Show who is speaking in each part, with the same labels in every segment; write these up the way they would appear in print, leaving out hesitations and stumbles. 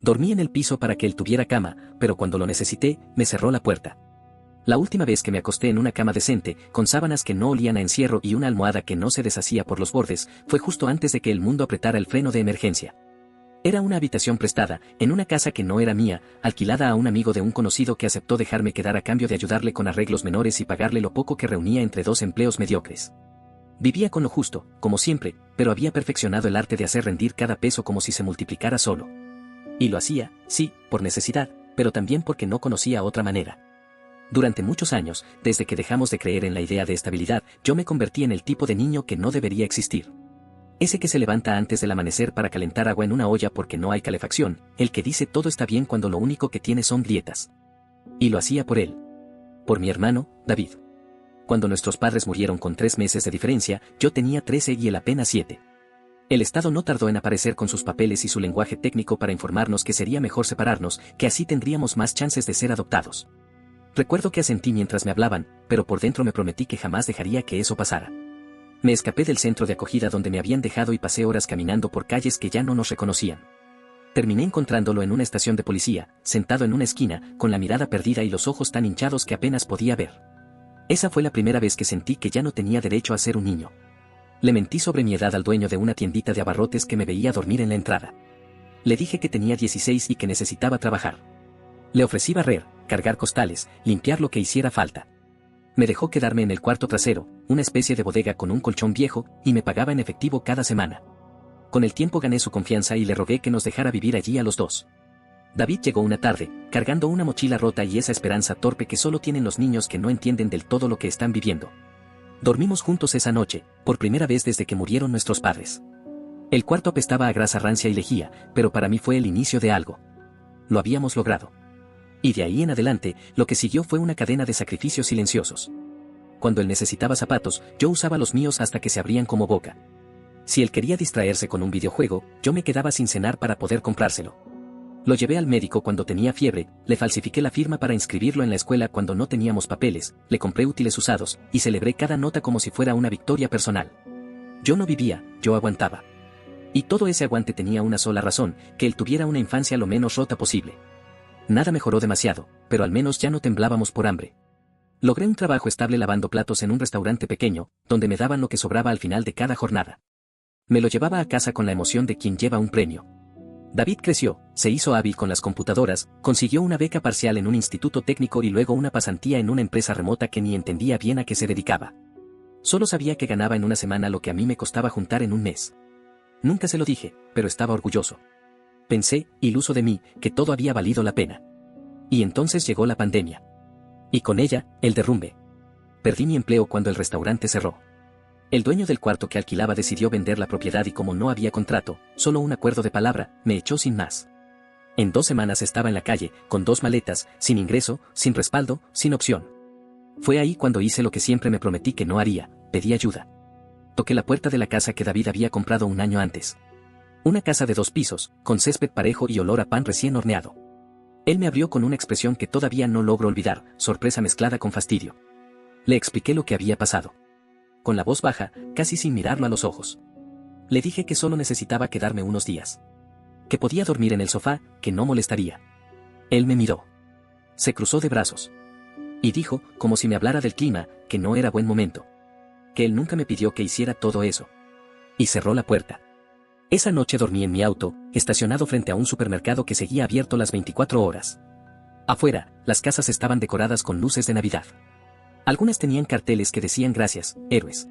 Speaker 1: Dormí en el piso para que él tuviera cama, pero cuando lo necesité, me cerró la puerta. La última vez que me acosté en una cama decente, con sábanas que no olían a encierro y una almohada que no se deshacía por los bordes, fue justo antes de que el mundo apretara el freno de emergencia. Era una habitación prestada, en una casa que no era mía, alquilada a un amigo de un conocido que aceptó dejarme quedar a cambio de ayudarle con arreglos menores y pagarle lo poco que reunía entre dos empleos mediocres. Vivía con lo justo, como siempre, pero había perfeccionado el arte de hacer rendir cada peso como si se multiplicara solo. Y lo hacía, sí, por necesidad, pero también porque no conocía otra manera. Durante muchos años, desde que dejamos de creer en la idea de estabilidad, yo me convertí en el tipo de niño que no debería existir. Ese que se levanta antes del amanecer para calentar agua en una olla porque no hay calefacción, el que dice todo está bien cuando lo único que tiene son grietas. Y lo hacía por él. Por mi hermano, David. Cuando nuestros padres murieron con 3 meses de diferencia, yo tenía 13 y él apenas 7. El Estado no tardó en aparecer con sus papeles y su lenguaje técnico para informarnos que sería mejor separarnos, que así tendríamos más chances de ser adoptados. Recuerdo que asentí mientras me hablaban, pero por dentro me prometí que jamás dejaría que eso pasara. Me escapé del centro de acogida donde me habían dejado y pasé horas caminando por calles que ya no nos reconocían. Terminé encontrándolo en una estación de policía, sentado en una esquina, con la mirada perdida y los ojos tan hinchados que apenas podía ver. Esa fue la primera vez que sentí que ya no tenía derecho a ser un niño. Le mentí sobre mi edad al dueño de una tiendita de abarrotes que me veía dormir en la entrada. Le dije que tenía 16 y que necesitaba trabajar. Le ofrecí barrer, cargar costales, limpiar lo que hiciera falta. Me dejó quedarme en el cuarto trasero, una especie de bodega con un colchón viejo, y me pagaba en efectivo cada semana. Con el tiempo gané su confianza y le rogué que nos dejara vivir allí a los dos. David llegó una tarde, cargando una mochila rota y esa esperanza torpe que solo tienen los niños que no entienden del todo lo que están viviendo. Dormimos juntos esa noche, por primera vez desde que murieron nuestros padres. El cuarto apestaba a grasa rancia y lejía, pero para mí fue el inicio de algo. Lo habíamos logrado. Y de ahí en adelante, lo que siguió fue una cadena de sacrificios silenciosos. Cuando él necesitaba zapatos, yo usaba los míos hasta que se abrían como boca. Si él quería distraerse con un videojuego, yo me quedaba sin cenar para poder comprárselo. Lo llevé al médico cuando tenía fiebre, le falsifiqué la firma para inscribirlo en la escuela cuando no teníamos papeles, le compré útiles usados, y celebré cada nota como si fuera una victoria personal. Yo no vivía, yo aguantaba. Y todo ese aguante tenía una sola razón, que él tuviera una infancia lo menos rota posible. Nada mejoró demasiado, pero al menos ya no temblábamos por hambre. Logré un trabajo estable lavando platos en un restaurante pequeño, donde me daban lo que sobraba al final de cada jornada. Me lo llevaba a casa con la emoción de quien lleva un premio. David creció, se hizo hábil con las computadoras, consiguió una beca parcial en un instituto técnico y luego una pasantía en una empresa remota que ni entendía bien a qué se dedicaba. Solo sabía que ganaba en una semana lo que a mí me costaba juntar en un mes. Nunca se lo dije, pero estaba orgulloso. Pensé, iluso de mí, que todo había valido la pena. Y entonces llegó la pandemia. Y con ella, el derrumbe. Perdí mi empleo cuando el restaurante cerró. El dueño del cuarto que alquilaba decidió vender la propiedad y como no había contrato, solo un acuerdo de palabra, me echó sin más. En 2 semanas estaba en la calle, con 2 maletas, sin ingreso, sin respaldo, sin opción. Fue ahí cuando hice lo que siempre me prometí que no haría, pedí ayuda. Toqué la puerta de la casa que David había comprado un año antes. Una casa de 2 pisos, con césped parejo y olor a pan recién horneado. Él me abrió con una expresión que todavía no logro olvidar, sorpresa mezclada con fastidio. Le expliqué lo que había pasado. Con la voz baja, casi sin mirarlo a los ojos. Le dije que solo necesitaba quedarme unos días. Que podía dormir en el sofá, que no molestaría. Él me miró. Se cruzó de brazos. Y dijo, como si me hablara del clima, que no era buen momento. Que él nunca me pidió que hiciera todo eso. Y cerró la puerta. Esa noche dormí en mi auto, estacionado frente a un supermercado que seguía abierto las 24 horas. Afuera, las casas estaban decoradas con luces de Navidad. Algunas tenían carteles que decían gracias, héroes.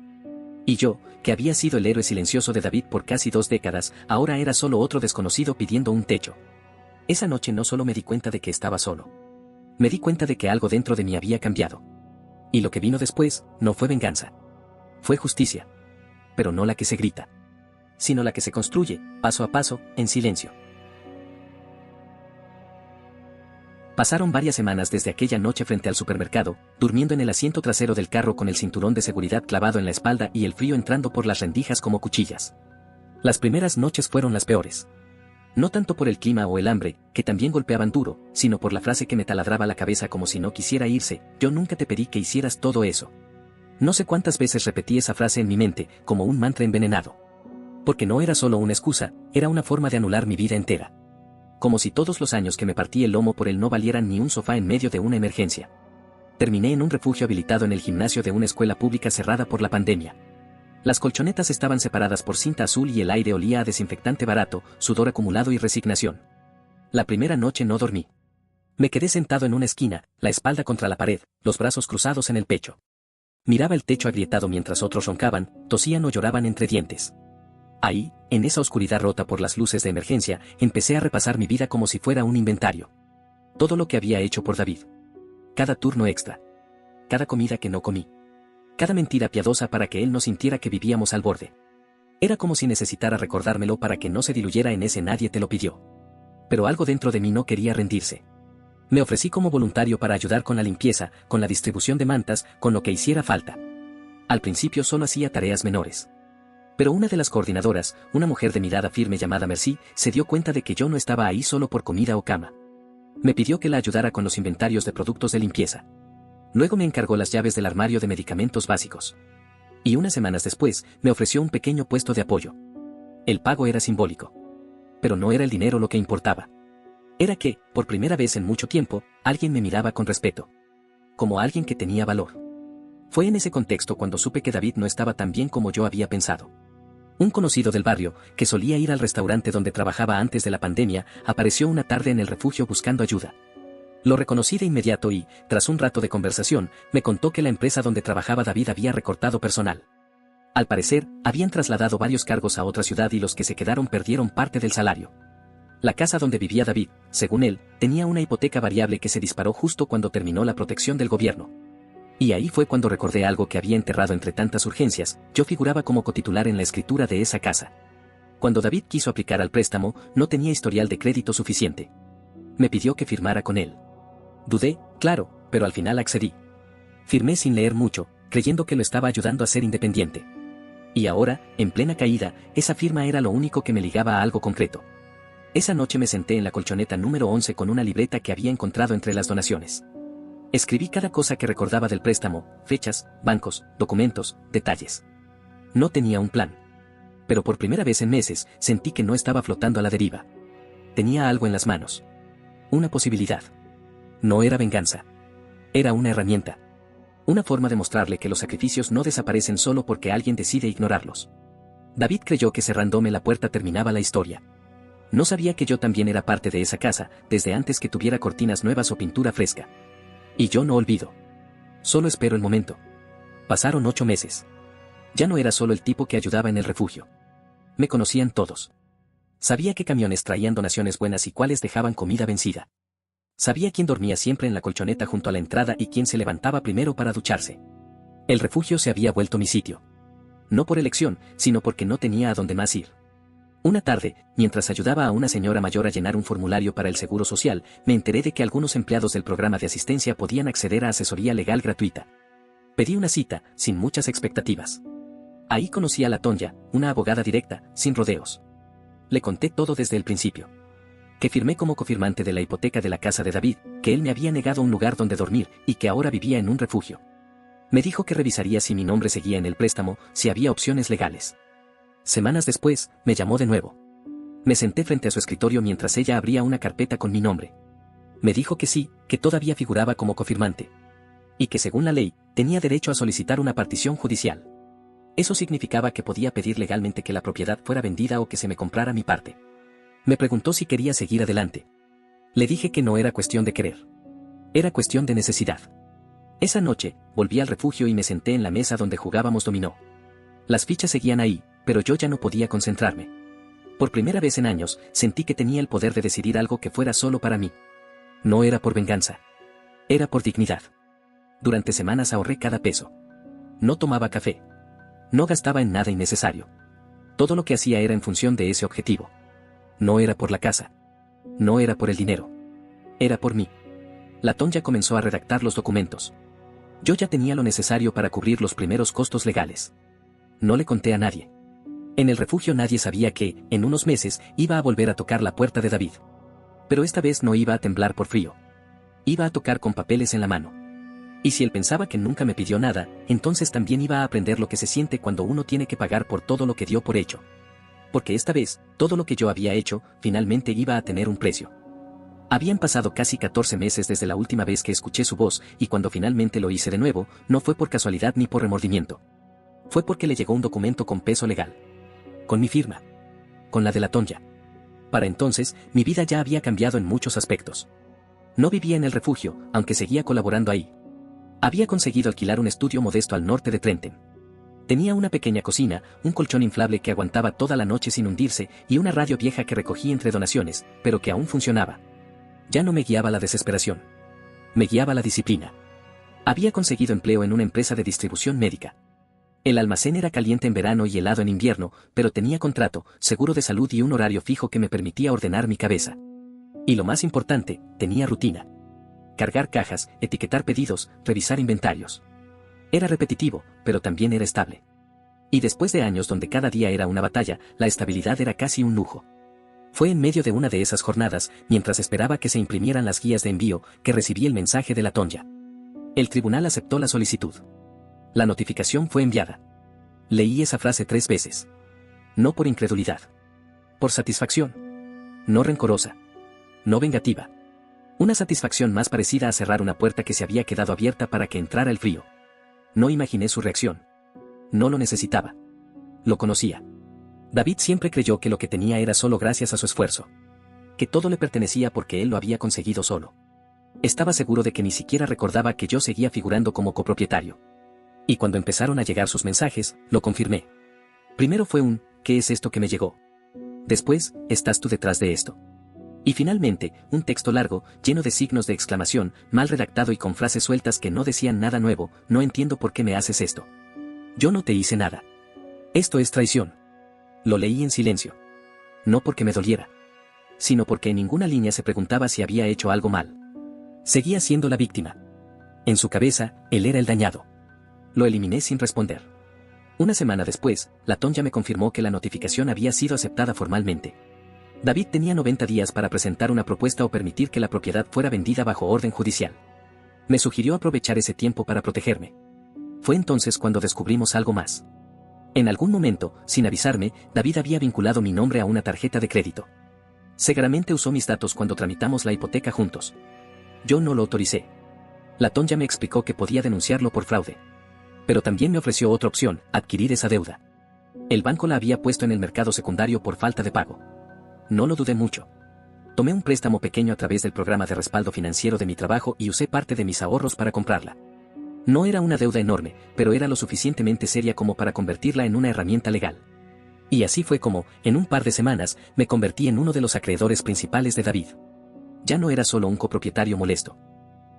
Speaker 1: Y yo, que había sido el héroe silencioso de David por casi 2 décadas, ahora era solo otro desconocido pidiendo un techo. Esa noche no solo me di cuenta de que estaba solo. Me di cuenta de que algo dentro de mí había cambiado. Y lo que vino después, no fue venganza. Fue justicia. Pero no la que se grita, sino la que se construye, paso a paso, en silencio. Pasaron varias semanas desde aquella noche frente al supermercado, durmiendo en el asiento trasero del carro con el cinturón de seguridad clavado en la espalda y el frío entrando por las rendijas como cuchillas. Las primeras noches fueron las peores. No tanto por el clima o el hambre, que también golpeaban duro, sino por la frase que me taladraba la cabeza como si no quisiera irse: yo nunca te pedí que hicieras todo eso. No sé cuántas veces repetí esa frase en mi mente, como un mantra envenenado. Porque no era solo una excusa, era una forma de anular mi vida entera. como si todos los años que me partí el lomo por él no valieran ni un sofá en medio de una emergencia. Terminé en un refugio habilitado en el gimnasio de una escuela pública cerrada por la pandemia. Las colchonetas estaban separadas por cinta azul y el aire olía a desinfectante barato, sudor acumulado y resignación. La primera noche no dormí. Me quedé sentado en una esquina, la espalda contra la pared, los brazos cruzados en el pecho. Miraba el techo agrietado mientras otros roncaban, tosían o lloraban entre dientes. Ahí, en esa oscuridad rota por las luces de emergencia, empecé a repasar mi vida como si fuera un inventario. Todo lo que había hecho por David. Cada turno extra. Cada comida que no comí. Cada mentira piadosa para que él no sintiera que vivíamos al borde. Era como si necesitara recordármelo para que no se diluyera en ese nadie te lo pidió. Pero algo dentro de mí no quería rendirse. Me ofrecí como voluntario para ayudar con la limpieza, con la distribución de mantas, con lo que hiciera falta. Al principio solo hacía tareas menores. Pero una de las coordinadoras, una mujer de mirada firme llamada Mercy, se dio cuenta de que yo no estaba ahí solo por comida o cama. Me pidió que la ayudara con los inventarios de productos de limpieza. Luego me encargó las llaves del armario de medicamentos básicos. Y unas semanas después, me ofreció un pequeño puesto de apoyo. El pago era simbólico. Pero no era el dinero lo que importaba. Era que, por primera vez en mucho tiempo, alguien me miraba con respeto. Como alguien que tenía valor. Fue en ese contexto cuando supe que David no estaba tan bien como yo había pensado. Un conocido del barrio, que solía ir al restaurante donde trabajaba antes de la pandemia, apareció una tarde en el refugio buscando ayuda. Lo reconocí de inmediato y, tras un rato de conversación, me contó que la empresa donde trabajaba David había recortado personal. Al parecer, habían trasladado varios cargos a otra ciudad y los que se quedaron perdieron parte del salario. La casa donde vivía David, según él, tenía una hipoteca variable que se disparó justo cuando terminó la protección del gobierno. Y ahí fue cuando recordé algo que había enterrado entre tantas urgencias. Yo figuraba como cotitular en la escritura de esa casa. Cuando David quiso aplicar al préstamo, no tenía historial de crédito suficiente. Me pidió que firmara con él. Dudé, claro, pero al final accedí. Firmé sin leer mucho, creyendo que lo estaba ayudando a ser independiente. Y ahora, en plena caída, esa firma era lo único que me ligaba a algo concreto. Esa noche me senté en la colchoneta número 11 con una libreta que había encontrado entre las donaciones. Escribí cada cosa que recordaba del préstamo, fechas, bancos, documentos, detalles. No tenía un plan. Pero por primera vez en meses, sentí que no estaba flotando a la deriva. Tenía algo en las manos. Una posibilidad. No era venganza. Era una herramienta. Una forma de mostrarle que los sacrificios no desaparecen solo porque alguien decide ignorarlos. David creyó que cerrándome la puerta terminaba la historia. No sabía que yo también era parte de esa casa, desde antes que tuviera cortinas nuevas o pintura fresca. Y yo no olvido. Solo espero el momento. Pasaron 8 meses. Ya no era solo el tipo que ayudaba en el refugio. Me conocían todos. Sabía qué camiones traían donaciones buenas y cuáles dejaban comida vencida. Sabía quién dormía siempre en la colchoneta junto a la entrada y quién se levantaba primero para ducharse. El refugio se había vuelto mi sitio. No por elección, sino porque no tenía a dónde más ir. Una tarde, mientras ayudaba a una señora mayor a llenar un formulario para el Seguro Social, me enteré de que algunos empleados del programa de asistencia podían acceder a asesoría legal gratuita. Pedí una cita, sin muchas expectativas. Ahí conocí a la Tonya, una abogada directa, sin rodeos. Le conté todo desde el principio. Que firmé como cofirmante de la hipoteca de la casa de David, que él me había negado un lugar donde dormir y que ahora vivía en un refugio. Me dijo que revisaría si mi nombre seguía en el préstamo, si había opciones legales. Semanas después, me llamó de nuevo. Me senté frente a su escritorio mientras ella abría una carpeta con mi nombre. Me dijo que sí, que todavía figuraba como cofirmante. Y que según la ley, tenía derecho a solicitar una partición judicial. Eso significaba que podía pedir legalmente que la propiedad fuera vendida o que se me comprara mi parte. Me preguntó si quería seguir adelante. Le dije que no era cuestión de querer. Era cuestión de necesidad. Esa noche, volví al refugio y me senté en la mesa donde jugábamos dominó. Las fichas seguían ahí, pero yo ya no podía concentrarme. Por primera vez en años, sentí que tenía el poder de decidir algo que fuera solo para mí. No era por venganza. Era por dignidad. Durante semanas ahorré cada peso. No tomaba café. No gastaba en nada innecesario. Todo lo que hacía era en función de ese objetivo. No era por la casa. No era por el dinero. Era por mí. La Tonya comenzó a redactar los documentos. Yo ya tenía lo necesario para cubrir los primeros costos legales. No le conté a nadie. En el refugio nadie sabía que, en unos meses, iba a volver a tocar la puerta de David. Pero esta vez no iba a temblar por frío. Iba a tocar con papeles en la mano. Y si él pensaba que nunca me pidió nada, entonces también iba a aprender lo que se siente cuando uno tiene que pagar por todo lo que dio por hecho. Porque esta vez, todo lo que yo había hecho, finalmente iba a tener un precio. Habían pasado casi 14 meses desde la última vez que escuché su voz, y cuando finalmente lo hice de nuevo, no fue por casualidad ni por remordimiento. Fue porque le llegó un documento con peso legal. Con mi firma. Con la de la Tonya. Para entonces, mi vida ya había cambiado en muchos aspectos. No vivía en el refugio, aunque seguía colaborando ahí. Había conseguido alquilar un estudio modesto al norte de Trenton. Tenía una pequeña cocina, un colchón inflable que aguantaba toda la noche sin hundirse y una radio vieja que recogí entre donaciones, pero que aún funcionaba. Ya no me guiaba la desesperación. Me guiaba la disciplina. Había conseguido empleo en una empresa de distribución médica. El almacén era caliente en verano y helado en invierno, pero tenía contrato, seguro de salud y un horario fijo que me permitía ordenar mi cabeza. Y lo más importante, tenía rutina. Cargar cajas, etiquetar pedidos, revisar inventarios. Era repetitivo, pero también era estable. Y después de años donde cada día era una batalla, la estabilidad era casi un lujo. Fue en medio de una de esas jornadas, mientras esperaba que se imprimieran las guías de envío, que recibí el mensaje de la Tonya. El tribunal aceptó la solicitud. La notificación fue enviada. Leí esa frase 3 veces. No por incredulidad. Por satisfacción. No rencorosa. No vengativa. Una satisfacción más parecida a cerrar una puerta que se había quedado abierta para que entrara el frío. No imaginé su reacción. No lo necesitaba. Lo conocía. David siempre creyó que lo que tenía era solo gracias a su esfuerzo. Que todo le pertenecía porque él lo había conseguido solo. Estaba seguro de que ni siquiera recordaba que yo seguía figurando como copropietario. Y cuando empezaron a llegar sus mensajes, lo confirmé. Primero fue un, ¿qué es esto que me llegó? Después, ¿estás tú detrás de esto? Y finalmente, un texto largo, lleno de signos de exclamación, mal redactado y con frases sueltas que no decían nada nuevo, no entiendo por qué me haces esto. Yo no te hice nada. Esto es traición. Lo leí en silencio. No porque me doliera, sino porque en ninguna línea se preguntaba si había hecho algo mal. Seguía siendo la víctima. En su cabeza, él era el dañado. Lo eliminé sin responder. Una semana después, la Tonya me confirmó que la notificación había sido aceptada formalmente. David tenía 90 días para presentar una propuesta o permitir que la propiedad fuera vendida bajo orden judicial. Me sugirió aprovechar ese tiempo para protegerme. Fue entonces cuando descubrimos algo más. En algún momento, sin avisarme, David había vinculado mi nombre a una tarjeta de crédito. Seguramente usó mis datos cuando tramitamos la hipoteca juntos. Yo no lo autoricé. La Tonya me explicó que podía denunciarlo por fraude. Pero también me ofreció otra opción, adquirir esa deuda. El banco la había puesto en el mercado secundario por falta de pago. No lo dudé mucho. Tomé un préstamo pequeño a través del programa de respaldo financiero de mi trabajo y usé parte de mis ahorros para comprarla. No era una deuda enorme, pero era lo suficientemente seria como para convertirla en una herramienta legal. Y así fue como, en un par de semanas, me convertí en uno de los acreedores principales de David. Ya no era solo un copropietario molesto.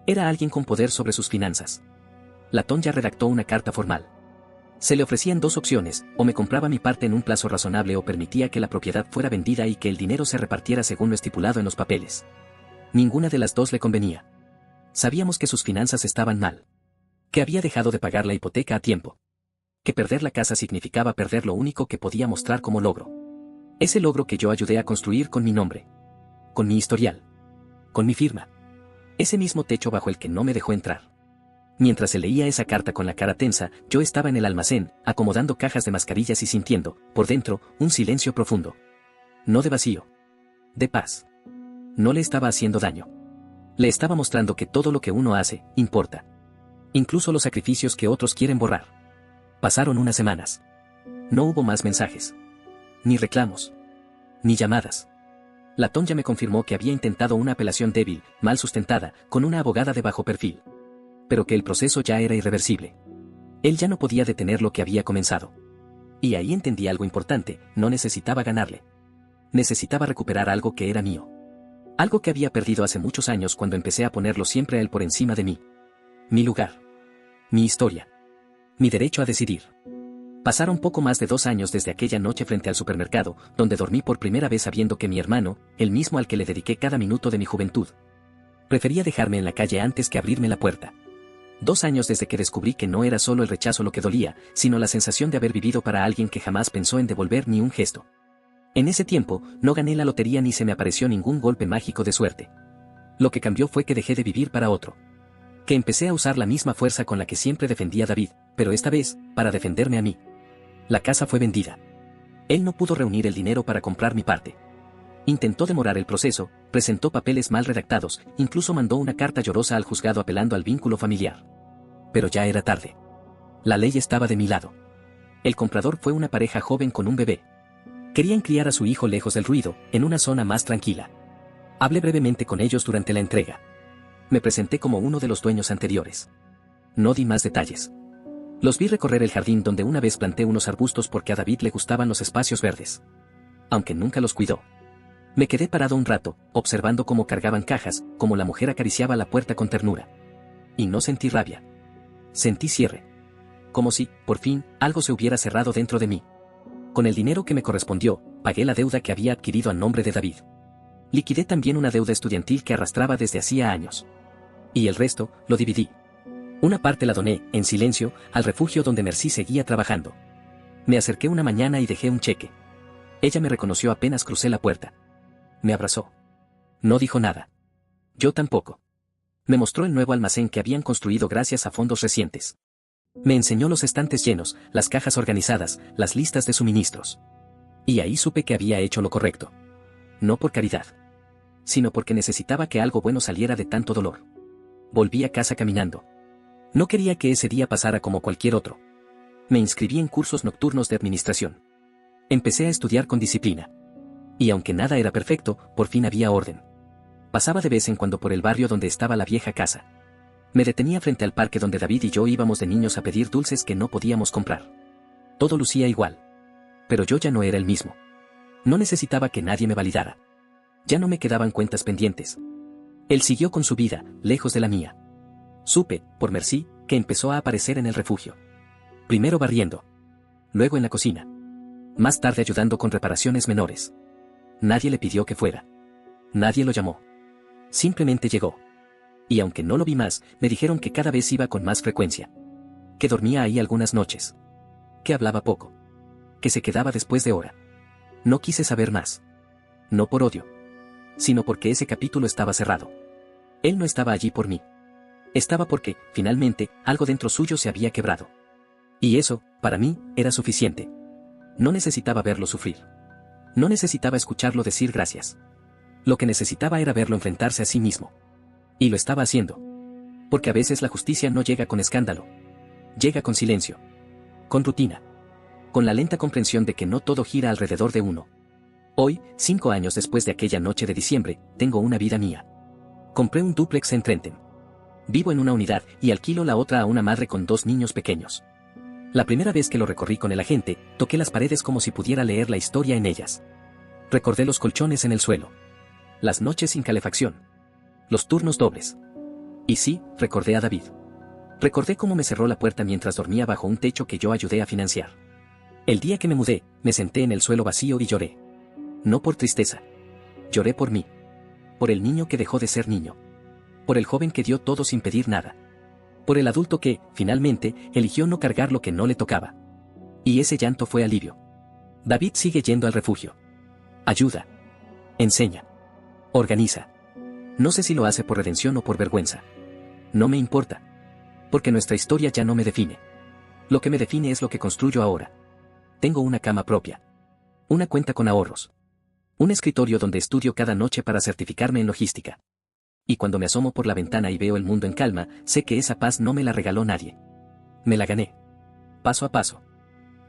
Speaker 1: Era alguien con poder sobre sus finanzas. La Tonya redactó una carta formal. Se le ofrecían 2 opciones, o me compraba mi parte en un plazo razonable o permitía que la propiedad fuera vendida y que el dinero se repartiera según lo estipulado en los papeles. Ninguna de las dos le convenía. Sabíamos que sus finanzas estaban mal. Que había dejado de pagar la hipoteca a tiempo. Que perder la casa significaba perder lo único que podía mostrar como logro. Ese logro que yo ayudé a construir con mi nombre. Con mi historial. Con mi firma. Ese mismo techo bajo el que no me dejó entrar. Mientras se leía esa carta con la cara tensa, yo estaba en el almacén, acomodando cajas de mascarillas y sintiendo, por dentro, un silencio profundo. No de vacío. De paz. No le estaba haciendo daño. Le estaba mostrando que todo lo que uno hace, importa. Incluso los sacrificios que otros quieren borrar. Pasaron unas semanas. No hubo más mensajes. Ni reclamos. Ni llamadas. La Tonya me confirmó que había intentado una apelación débil, mal sustentada, con una abogada de bajo perfil. Pero que el proceso ya era irreversible. Él ya no podía detener lo que había comenzado. Y ahí entendí algo importante, no necesitaba ganarle. Necesitaba recuperar algo que era mío. Algo que había perdido hace muchos años cuando empecé a ponerlo siempre a él por encima de mí. Mi lugar. Mi historia. Mi derecho a decidir. Pasaron poco más de 2 años desde aquella noche frente al supermercado, donde dormí por primera vez sabiendo que mi hermano, el mismo al que le dediqué cada minuto de mi juventud, prefería dejarme en la calle antes que abrirme la puerta. 2 años desde que descubrí que no era solo el rechazo lo que dolía, sino la sensación de haber vivido para alguien que jamás pensó en devolver ni un gesto. En ese tiempo, no gané la lotería ni se me apareció ningún golpe mágico de suerte. Lo que cambió fue que dejé de vivir para otro. Que empecé a usar la misma fuerza con la que siempre defendía a David, pero esta vez, para defenderme a mí. La casa fue vendida. Él no pudo reunir el dinero para comprar mi parte. Intentó demorar el proceso, presentó papeles mal redactados, incluso mandó una carta llorosa al juzgado apelando al vínculo familiar. Pero ya era tarde. La ley estaba de mi lado. El comprador fue una pareja joven con un bebé. Querían criar a su hijo lejos del ruido, en una zona más tranquila. Hablé brevemente con ellos durante la entrega. Me presenté como uno de los dueños anteriores. No di más detalles. Los vi recorrer el jardín donde una vez planté unos arbustos porque a David le gustaban los espacios verdes. Aunque nunca los cuidó. Me quedé parado un rato, observando cómo cargaban cajas, cómo la mujer acariciaba la puerta con ternura. Y no sentí rabia. Sentí cierre. Como si, por fin, algo se hubiera cerrado dentro de mí. Con el dinero que me correspondió, pagué la deuda que había adquirido a nombre de David. Liquidé también una deuda estudiantil que arrastraba desde hacía años. Y el resto, lo dividí. Una parte la doné, en silencio, al refugio donde Mercy seguía trabajando. Me acerqué una mañana y dejé un cheque. Ella me reconoció apenas crucé la puerta. Me abrazó. No dijo nada. Yo tampoco. Me mostró el nuevo almacén que habían construido gracias a fondos recientes. Me enseñó los estantes llenos, las cajas organizadas, las listas de suministros. Y ahí supe que había hecho lo correcto. No por caridad, sino porque necesitaba que algo bueno saliera de tanto dolor. Volví a casa caminando. No quería que ese día pasara como cualquier otro. Me inscribí en cursos nocturnos de administración. Empecé a estudiar con disciplina. Y aunque nada era perfecto, por fin había orden. Pasaba de vez en cuando por el barrio donde estaba la vieja casa. Me detenía frente al parque donde David y yo íbamos de niños a pedir dulces que no podíamos comprar. Todo lucía igual. Pero yo ya no era el mismo. No necesitaba que nadie me validara. Ya no me quedaban cuentas pendientes. Él siguió con su vida, lejos de la mía. Supe, por Mercy, que empezó a aparecer en el refugio. Primero barriendo. Luego en la cocina. Más tarde ayudando con reparaciones menores. Nadie le pidió que fuera. Nadie lo llamó. Simplemente llegó. Y aunque no lo vi más, me dijeron que cada vez iba con más frecuencia. Que dormía ahí algunas noches. Que hablaba poco. Que se quedaba después de hora. No quise saber más. No por odio. Sino porque ese capítulo estaba cerrado. Él no estaba allí por mí. Estaba porque, finalmente, algo dentro suyo se había quebrado. Y eso, para mí, era suficiente. No necesitaba verlo sufrir. No necesitaba escucharlo decir gracias. Lo que necesitaba era verlo enfrentarse a sí mismo. Y lo estaba haciendo. Porque a veces la justicia no llega con escándalo. Llega con silencio. Con rutina. Con la lenta comprensión de que no todo gira alrededor de uno. Hoy, 5 años después de aquella noche de diciembre, tengo una vida mía. Compré un dúplex en Trenton. Vivo en una unidad y alquilo la otra a una madre con 2 niños pequeños. La primera vez que lo recorrí con el agente, toqué las paredes como si pudiera leer la historia en ellas. Recordé los colchones en el suelo. Las noches sin calefacción. Los turnos dobles. Y sí, recordé a David. Recordé cómo me cerró la puerta mientras dormía bajo un techo que yo ayudé a financiar. El día que me mudé, me senté en el suelo vacío y lloré. No por tristeza. Lloré por mí. Por el niño que dejó de ser niño. Por el joven que dio todo sin pedir nada. Por el adulto que, finalmente, eligió no cargar lo que no le tocaba. Y ese llanto fue alivio. David sigue yendo al refugio. Ayuda. Enseña. Organiza. No sé si lo hace por redención o por vergüenza. No me importa. Porque nuestra historia ya no me define. Lo que me define es lo que construyo ahora. Tengo una cama propia. Una cuenta con ahorros. Un escritorio donde estudio cada noche para certificarme en logística. Y cuando me asomo por la ventana y veo el mundo en calma, sé que esa paz no me la regaló nadie. Me la gané. Paso a paso.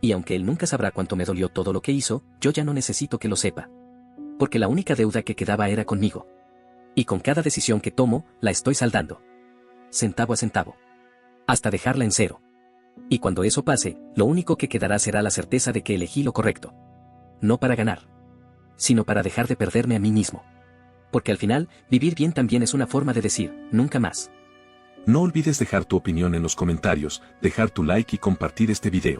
Speaker 1: Y aunque él nunca sabrá cuánto me dolió todo lo que hizo, yo ya no necesito que lo sepa. Porque la única deuda que quedaba era conmigo. Y con cada decisión que tomo, la estoy saldando. Centavo a centavo. Hasta dejarla en cero. Y cuando eso pase, lo único que quedará será la certeza de que elegí lo correcto. No para ganar. Sino para dejar de perderme a mí mismo. Porque al final, vivir bien también es una forma de decir, nunca más.
Speaker 2: No olvides dejar tu opinión en los comentarios, dejar tu like y compartir este video.